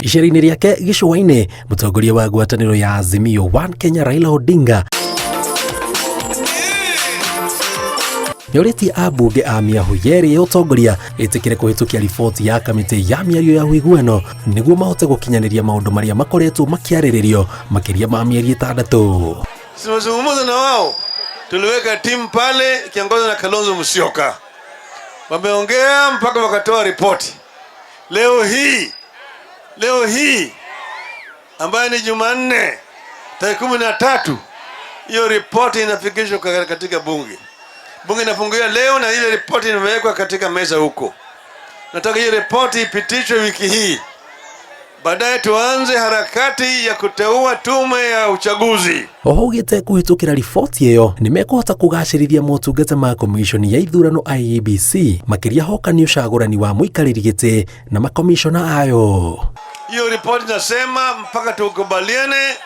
Icera-inĩ rĩake Gĩcũa-inĩ, mũtongoria wa ngwatanĩro ya Azimio One Kenya Raila Odinga nĩorĩtie ambunge a mĩahu yerĩ ya ũtongoria ĩtĩkĩre kũhĩtũkia riboti ya kamĩtĩ ya mĩario ya ũiguano nĩguo mahote gũkinyanĩria maũndũ marĩa makoretwo makĩarĩrĩrio makĩria ma mĩeri 6. Tumezungumza na wao, tuliweka timu pale ikiongozwa na Kalonzo Musyoka, wameongea mpaka wakatoa ripoti. Leo hii ambayo ni Jumanne tarehe 13, hiyo ripoti inafikishwa katika bunge. Bunge inafunguliwa leo na ile ripoti imewekwa katika meza huko. Nataka hiyo ripoti ipitishwe wiki hii. Baadaye tuanze harakati ya kuteua tume ya uchaguzi. Ohogete kuhitukira riboti iyo nimekuhota kugacirithia motungata ma commission ya ithurano IEBC makiria hokani ucagurani wa muikariri giti na makomishona ayo. Hiyo ripoti nasema mpaka tukubaliane,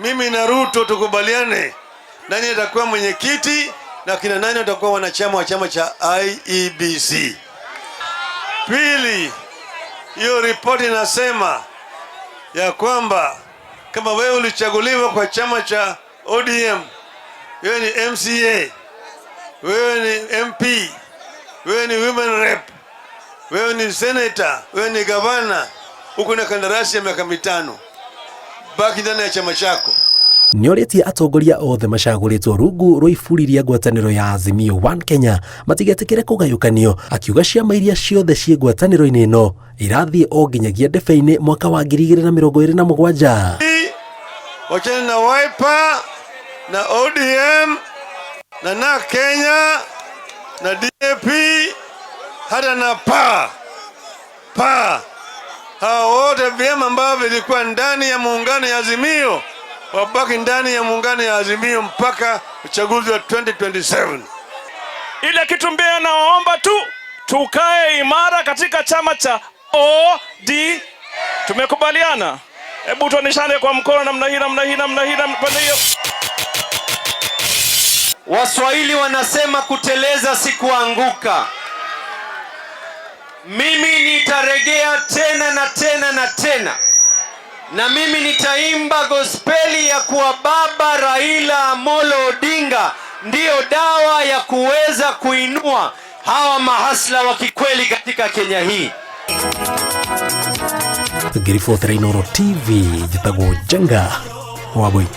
mimi na Ruto tukubaliane nani atakuwa mwenyekiti na kina nani watakuwa wanachama wa chama cha IEBC. Pili, hiyo ripoti inasema ya kwamba kama wewe ulichaguliwa kwa chama cha ODM, wewe ni MCA, wewe ni MP, wewe ni women rep, wewe ni senator, wewe ni gavana, uko na kandarasi ya miaka 5, baki ndani ya chama chako. Nĩorĩtie atongoria othe macaguritwo rungu rwa iburi rĩa ngwatanĩro ya Azimio One Kenya matigetĩkĩre kũgayũkanio, akiuga ciama iria ciothe ciĩ ngwatanĩro-inĩ ĩno irathiĩ o nginyagia ndebe-inĩ mwaka wa 2027. Wachana na Wiper na ODM na Kenya na DAP hata na PA. Hao wote vyama ambavyo vilikuwa ndani ya muungano ya Azimio wabaki ndani ya muungano ya Azimio mpaka uchaguzi wa 2027. Ile kitu mbaya naomba tu tukae imara katika chama cha OD. Tumekubaliana. Hebu tuoneshane kwa mkono namna hii pande hiyo. Waswahili wanasema kuteleza si kuanguka. Mimi nitaregea tena na mimi nitaimba gospeli ya kuwa Baba Raila Amolo Odinga ndio dawa ya kuweza kuinua hawa mahasla wa kikweli katika Kenya hii. Gĩribotera Inooro TV jitagwo Jenga Wabui.